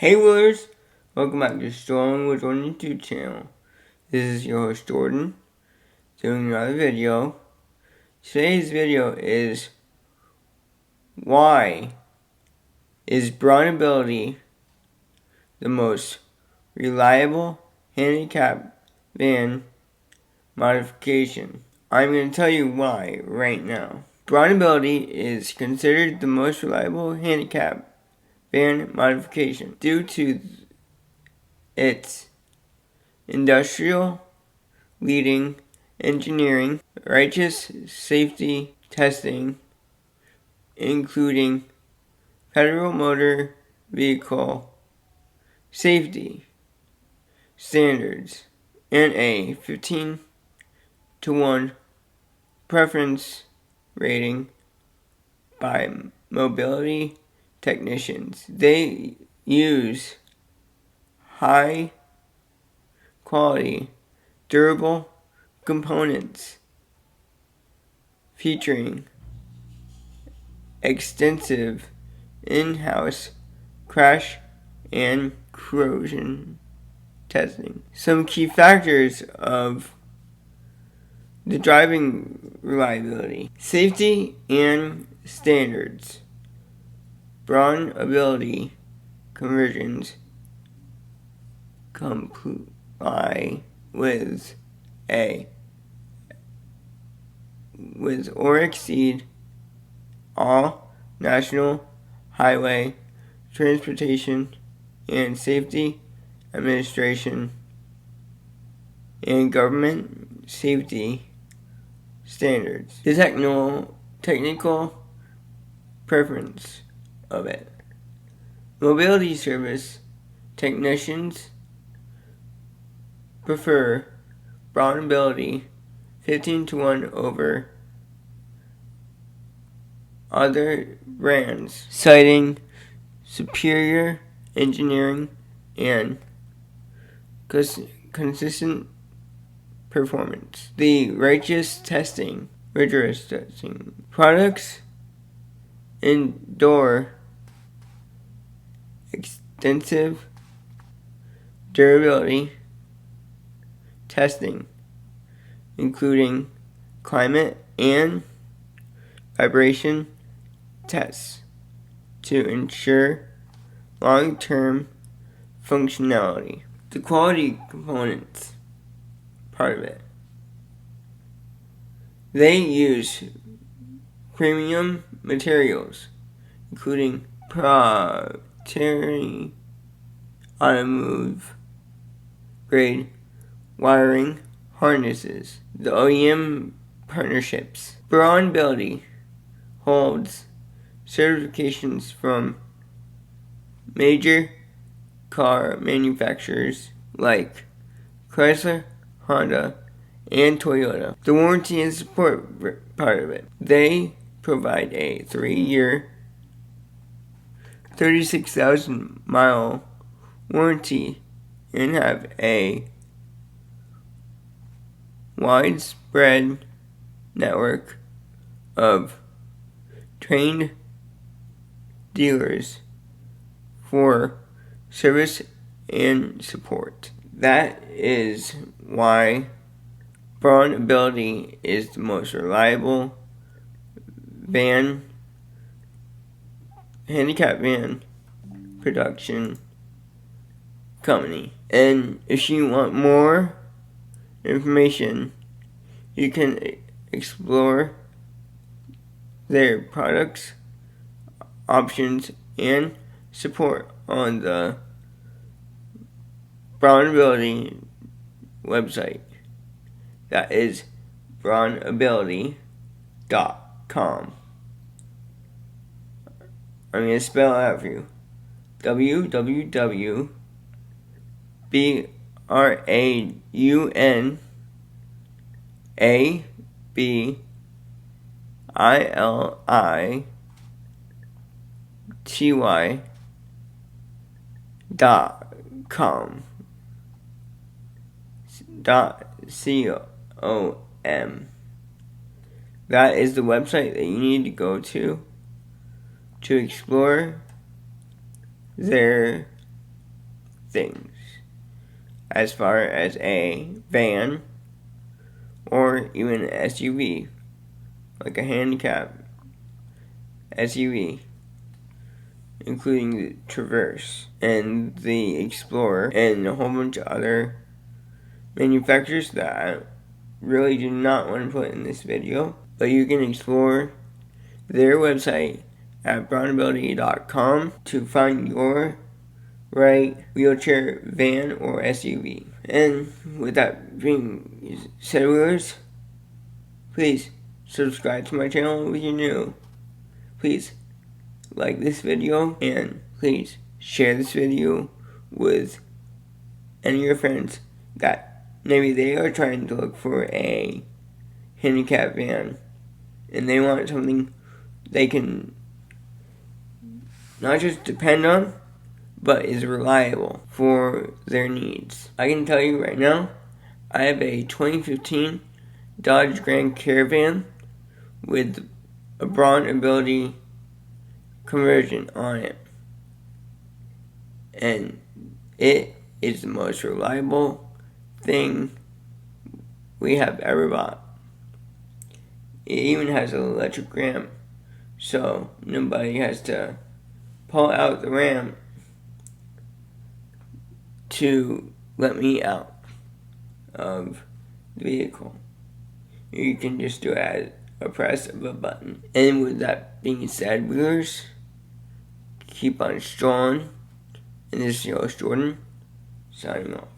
Hey Willers, welcome back to Strolling with Jordan YouTube channel. This is your host Jordan, doing another video. Today's video is why is BraunAbility the most reliable handicapped van modification? I'm going to tell you why right now. BraunAbility is considered the most reliable handicapped van modification due to its industrial leading engineering, rigorous safety testing, including Federal Motor Vehicle Safety standards, and a 15-to-1 preference rating by mobility technicians. They use high quality, durable components featuring extensive in-house crash and corrosion testing. Some key factors of the driving reliability: safety and standards. BraunAbility conversions comply with or exceed all National Highway Transportation and Safety Administration and government safety standards. The technical preference of it. Mobility service technicians prefer BraunAbility 15-to-1 over other brands, citing superior engineering and consistent performance. The rigorous testing. Products endure extensive durability testing, including climate and vibration tests, to ensure long-term functionality. The quality components part of it. They use premium materials, including proprietary automotive grade wiring harnesses. The OEM partnerships. BraunAbility holds certifications from major car manufacturers like Chrysler, Honda, and Toyota. The warranty and support part of it. They provide a 3-year, 36,000-mile warranty and have a widespread network of trained dealers for service and support. That is why BraunAbility is the most reliable handicap van production company. And if you want more information, you can explore their products, options, and support on the BraunAbility website. That is BraunAbility.com. I'm going to spell it out for you. BraunAbility.com. .com. That is the website that you need to go to explore their things as far as a van or even an SUV, like a handicapped SUV, including the Traverse and the Explorer and a whole bunch of other manufacturers that I really do not want to put in this video, but you can explore their website at BraunAbility.com to find your right wheelchair, van, or SUV. And with that being said, viewers, please subscribe to my channel if you're new. Please like this video, and please share this video with any of your friends that maybe they are trying to look for a handicap van and they want something they can not just depend on, but is reliable for their needs. I can tell you right now, I have a 2015 Dodge Grand Caravan with a BraunAbility conversion on it, and it is the most reliable thing we have ever bought. It even has an electric ramp, so nobody has to pull out the ramp to let me out of the vehicle. You can just do it at a press of a button. And with that being said, viewers, keep on strong. And this is your host, Jordan, signing off.